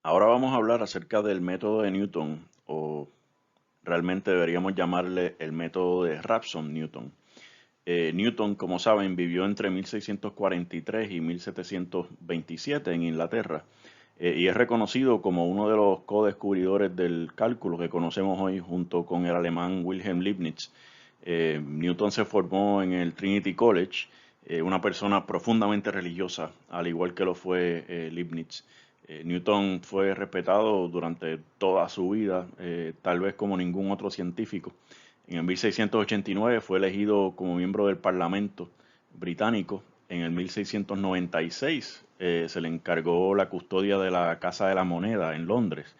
Ahora vamos a hablar acerca del método de Newton, o realmente deberíamos llamarle el método de Raphson-Newton. Newton, como saben, vivió entre 1643 y 1727 en Inglaterra y es reconocido como uno de los codescubridores del cálculo que conocemos hoy junto con el alemán Wilhelm Leibniz. Newton se formó en el Trinity College, una persona profundamente religiosa, al igual que lo fue Leibniz. Newton fue respetado durante toda su vida, tal vez como ningún otro científico. En el 1689 fue elegido como miembro del Parlamento británico. En el 1696 se le encargó la custodia de la Casa de la Moneda en Londres.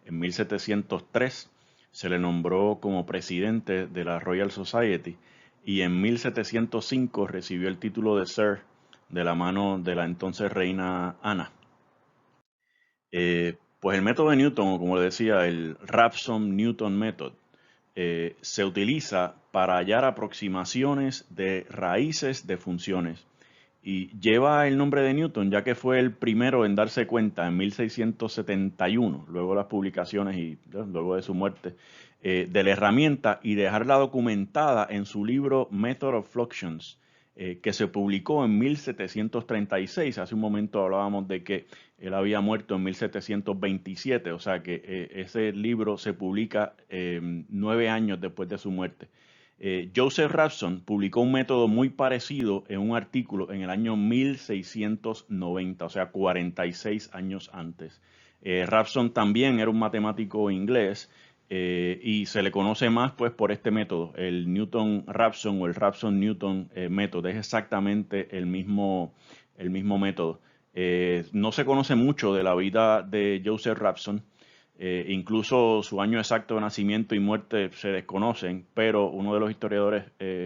En 1703 se le nombró como presidente de la Royal Society y en 1705 recibió el título de Sir de la mano de la entonces reina Ana. Pues el método de Newton, o como le decía, el Raphson-Newton Method, se utiliza para hallar aproximaciones de raíces de funciones y lleva el nombre de Newton ya que fue el primero en darse cuenta en 1671, luego de las publicaciones y luego de su muerte, de la herramienta y dejarla documentada en su libro Method of Fluxions, que se publicó en 1736. Hace un momento hablábamos de que él había muerto en 1727, o sea que ese libro se publica 9 años después de su muerte. Joseph Raphson publicó un método muy parecido en un artículo en el año 1690, o sea, 46 años antes. Raphson también era un matemático inglés y se le conoce más pues por este método, el Newton-Raphson o el Raphson-Newton método. Es exactamente el mismo método. No se conoce mucho de la vida de Joseph Raphson. Incluso su año exacto de nacimiento y muerte se desconocen, pero uno de los historiadores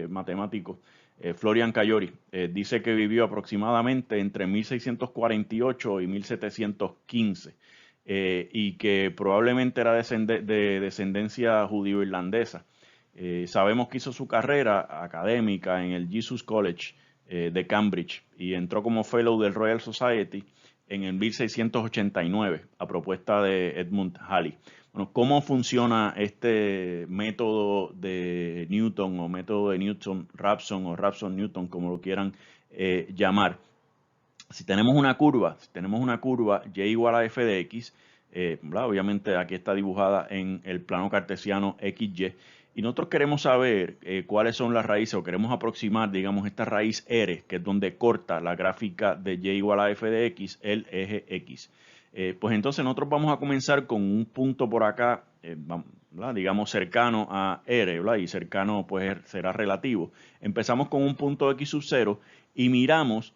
matemáticos, Florian Cayori, dice que vivió aproximadamente entre 1648 y 1715 y que probablemente era de descendencia judío-irlandesa. Sabemos que hizo su carrera académica en el Jesus College de Cambridge y entró como Fellow del Royal Society en el 1689 a propuesta de Edmund Halley. Bueno, ¿cómo funciona este método de Newton o método de Newton-Raphson o Raphson-Newton, como lo quieran llamar? Si tenemos una curva, y igual a f de x, obviamente aquí está dibujada en el plano cartesiano xy, y nosotros queremos saber cuáles son las raíces, o queremos aproximar, digamos, esta raíz r, que es donde corta la gráfica de y igual a f de x, el eje x. Pues entonces nosotros vamos a comenzar con un punto por acá, digamos cercano a r, ¿verdad? Y cercano pues será relativo. Empezamos con un punto x sub 0 y miramos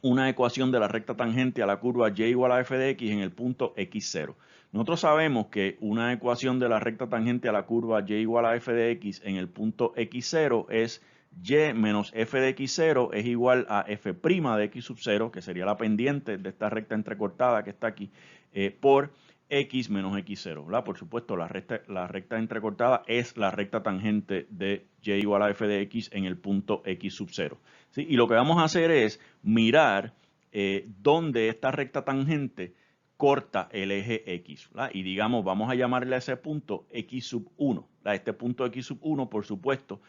una ecuación de la recta tangente a la curva y igual a f de x en el punto x0. Nosotros sabemos que una ecuación de la recta tangente a la curva y igual a f de x en el punto x0 es y menos f de x0 es igual a f' de x sub 0, que sería la pendiente de esta recta entrecortada que está aquí, por x menos x0, ¿verdad? Por supuesto, la recta entrecortada es la recta tangente de y igual a f de x en el punto x sub 0. ¿Sí? Y lo que vamos a hacer es mirar dónde esta recta tangente corta el eje x, ¿verdad? Y digamos, vamos a llamarle a ese punto x sub 1. ¿Verdad? Este punto x sub 1, por supuesto,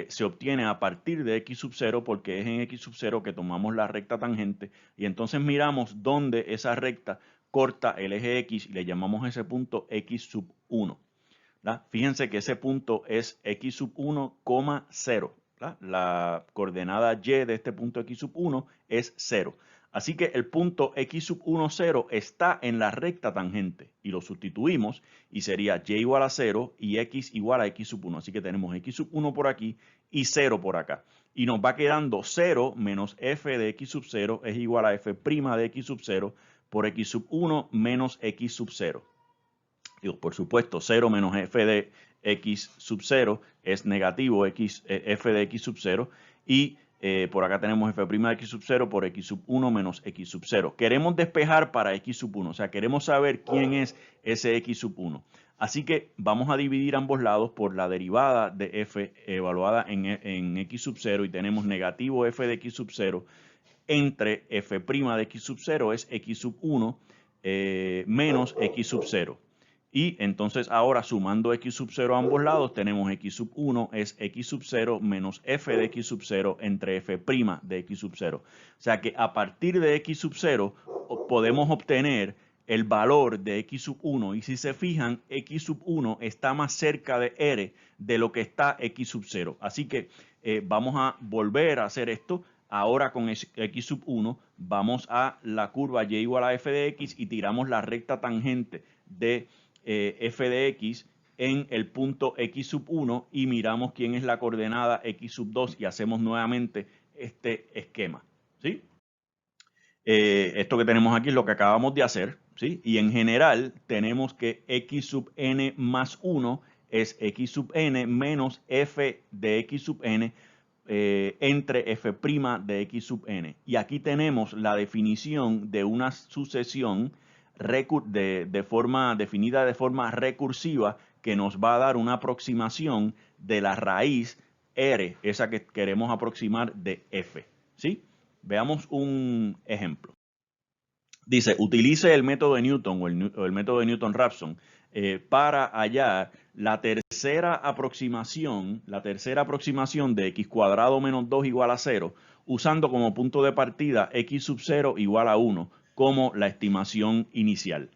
se obtiene a partir de x sub 0 porque es en x sub 0 que tomamos la recta tangente y entonces miramos dónde esa recta corta el eje x y le llamamos a ese punto x sub 1. ¿Verdad? Fíjense que ese punto es x sub 1, 0. ¿Verdad? La coordenada y de este punto x sub 1 es 0. Así que el punto x sub 1, 0 está en la recta tangente y lo sustituimos y sería y igual a 0 y x igual a x sub 1. Así que tenemos x sub 1 por aquí y 0 por acá. Y nos va quedando 0 menos f de x sub 0 es igual a f' de x sub 0 por x sub 1 menos x sub 0. Digo, por supuesto, 0 menos f de x sub 0 es negativo f de x sub 0 y por acá tenemos f' de x sub 0 por x sub 1 menos x sub 0. Queremos despejar para x sub 1, o sea, queremos saber quién es ese x sub 1. Así que vamos a dividir ambos lados por la derivada de f evaluada en x sub 0 y tenemos negativo f de x sub 0 entre f' de x sub 0 es x sub 1 menos x sub 0. Y entonces ahora sumando x sub 0 a ambos lados tenemos x sub 1 es x sub 0 menos f de x sub 0 entre f' de x sub 0. O sea que a partir de x sub 0 podemos obtener el valor de x sub 1 y si se fijan x sub 1 está más cerca de R de lo que está x sub 0. Así que vamos a volver a hacer esto. Ahora con x sub 1 vamos a la curva y igual a f de x y tiramos la recta tangente de f de x en el punto x sub 1 y miramos quién es la coordenada x sub 2 y hacemos nuevamente este esquema, ¿sí? Esto que tenemos aquí es lo que acabamos de hacer, ¿sí? Y en general tenemos que x sub n más 1 es x sub n menos f de x sub n entre f' de x sub n. Y aquí tenemos la definición de una sucesión definida de forma recursiva que nos va a dar una aproximación de la raíz R, esa que queremos aproximar de f, ¿sí? Veamos un ejemplo. Dice, utilice el método de Newton o el método de Newton-Raphson para hallar la tercera aproximación de x cuadrado menos 2 igual a 0, usando como punto de partida x sub 0 igual a 1 como la estimación inicial.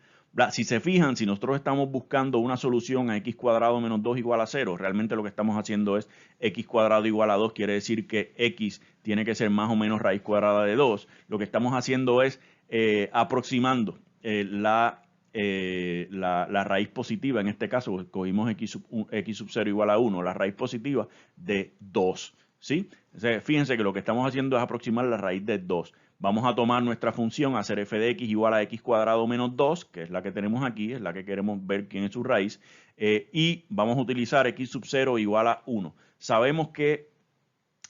Si se fijan, si nosotros estamos buscando una solución a x cuadrado menos 2 igual a 0, realmente lo que estamos haciendo es x cuadrado igual a 2, quiere decir que x tiene que ser más o menos raíz cuadrada de 2. Lo que estamos haciendo es aproximando la raíz positiva, en este caso cogimos x sub 0 igual a 1, la raíz positiva de 2, ¿sí? O sea, fíjense que lo que estamos haciendo es aproximar la raíz de 2. Vamos a tomar nuestra función, hacer f de x igual a x cuadrado menos 2, que es la que tenemos aquí, es la que queremos ver quién es su raíz, y vamos a utilizar x sub 0 igual a 1. Sabemos que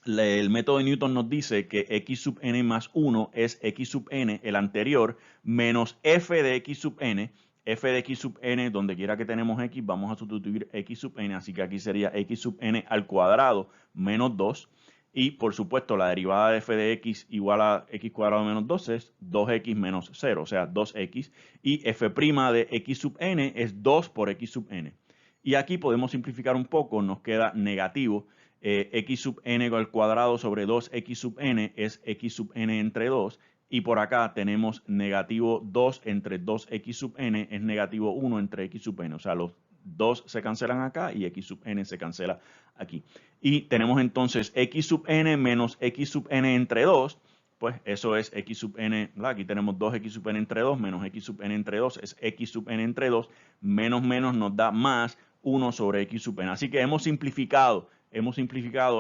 el método de Newton nos dice que x sub n más 1 es x sub n, el anterior, menos f de x sub n. F de x sub n, donde quiera que tenemos x, vamos a sustituir x sub n, así que aquí sería x sub n al cuadrado menos 2. Y por supuesto la derivada de f de x igual a x cuadrado menos 2 es 2x menos 0, o sea 2x. Y f' de x sub n es 2 por x sub n. Y aquí podemos simplificar un poco, nos queda negativo. X sub n al cuadrado sobre 2x sub n es x sub n entre 2. Y por acá tenemos negativo 2 entre 2x sub n es negativo 1 entre x sub n. O sea, los 2 se cancelan acá y x sub n se cancela aquí. Y tenemos entonces x sub n menos x sub n entre 2. Pues eso es x sub n, ¿verdad? Aquí tenemos 2x sub n entre 2 menos x sub n entre 2 es x sub n entre 2. Menos nos da más 1 sobre x sub n. Así que hemos simplificado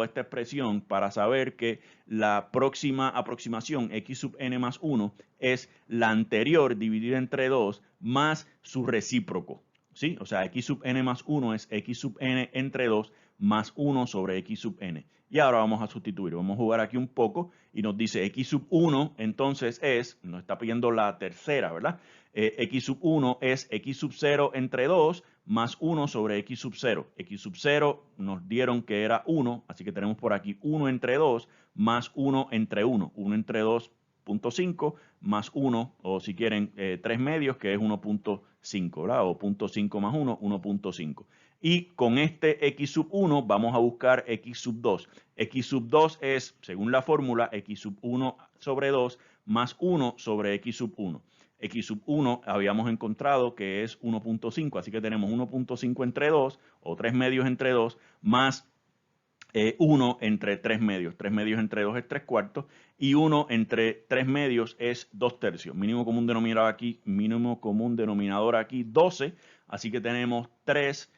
esta expresión para saber que la próxima aproximación x sub n más 1 es la anterior dividida entre 2 más su recíproco, ¿sí? O sea, x sub n más 1 es x sub n entre 2 más 1 sobre x sub n. Y ahora vamos a sustituir, vamos a jugar aquí un poco y nos dice x sub 1 entonces nos está pidiendo la tercera, ¿verdad? X sub 1 es x sub 0 entre 2 más 1 sobre x sub 0. X sub 0 nos dieron que era 1, así que tenemos por aquí 1 entre 2 más 1 entre 1. 1 entre 2.5 más 1, o si quieren 3 medios, que es 1.5, ¿verdad? O 0.5 más 1, 1.5. Y con este x sub 1 vamos a buscar x sub 2. X sub 2 es, según la fórmula, x sub 1 sobre 2 más 1 sobre x sub 1. X sub 1 habíamos encontrado que es 1.5, así que tenemos 1.5 entre 2, o 3 medios entre 2, más 1 entre 3 medios. 3 medios entre 2 es 3 cuartos, y 1 entre 3 medios es 2 tercios. Mínimo común denominador aquí 12, así que tenemos 3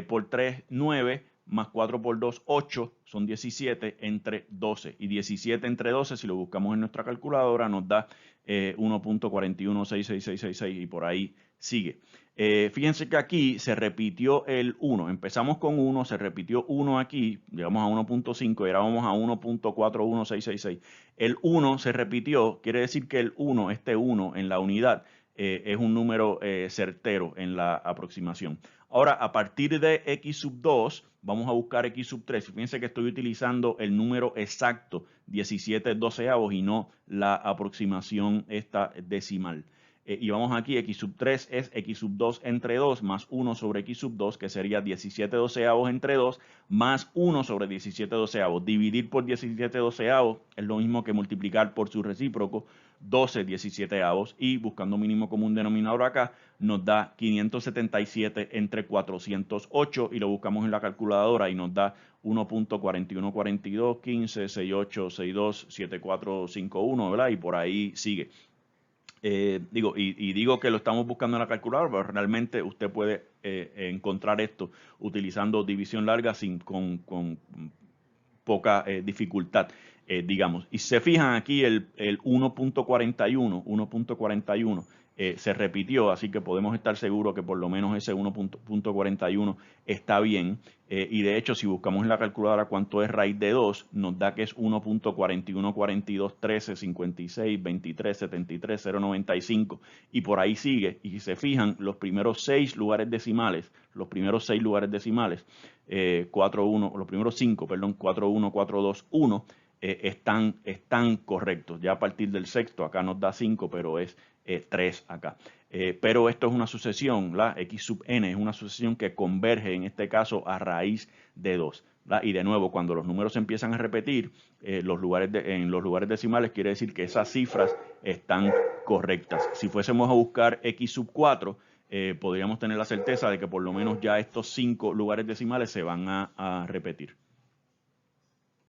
por 3, 9, más 4 por 2, 8, son 17 entre 12. Y 17 entre 12, si lo buscamos en nuestra calculadora, nos da 1.4166666 y por ahí sigue. Fíjense que aquí se repitió el 1. Empezamos con 1, se repitió 1 aquí, llegamos a 1.5 y ahora vamos a 1.41666. El 1 se repitió, quiere decir que el 1, este 1 en la unidad, es un número certero en la aproximación. Ahora, a partir de x sub 2, vamos a buscar x sub 3. Fíjense que estoy utilizando el número exacto, 17/12 y no la aproximación esta decimal. Y vamos aquí, x sub 3 es x sub 2 entre 2 más 1 sobre x sub 2, que sería 17/12 entre 2 más 1 sobre 17/12. Dividir por 17/12 es lo mismo que multiplicar por su recíproco, 12/17, y buscando mínimo común denominador acá, nos da 577 entre 408 y lo buscamos en la calculadora y nos da 1.4142, 15, 68, 62, 7451, ¿verdad? Y por ahí sigue. Digo que lo estamos buscando en la calculadora, pero realmente usted puede encontrar esto utilizando división larga con poca dificultad, digamos. Y se fijan aquí el 1.41 se repitió, así que podemos estar seguros que por lo menos ese 1.41 está bien. Y de hecho, si buscamos en la calculadora cuánto es raíz de 2, nos da que es 1.41, 42, 13, 56, 23, 73, 0.95 y por ahí sigue. Y si se fijan, los primeros 6 lugares decimales, 4-1, los primeros 5, perdón, 4-1, 4-2, 1, están correctos. Ya a partir del sexto, acá nos da 5, pero es 3 acá. Pero esto es una sucesión, la x sub n es una sucesión que converge en este caso a raíz de 2. Y de nuevo, cuando los números se empiezan a repetir en los lugares decimales, quiere decir que esas cifras están correctas. Si fuésemos a buscar x sub 4, podríamos tener la certeza de que por lo menos ya estos 5 lugares decimales se van a repetir.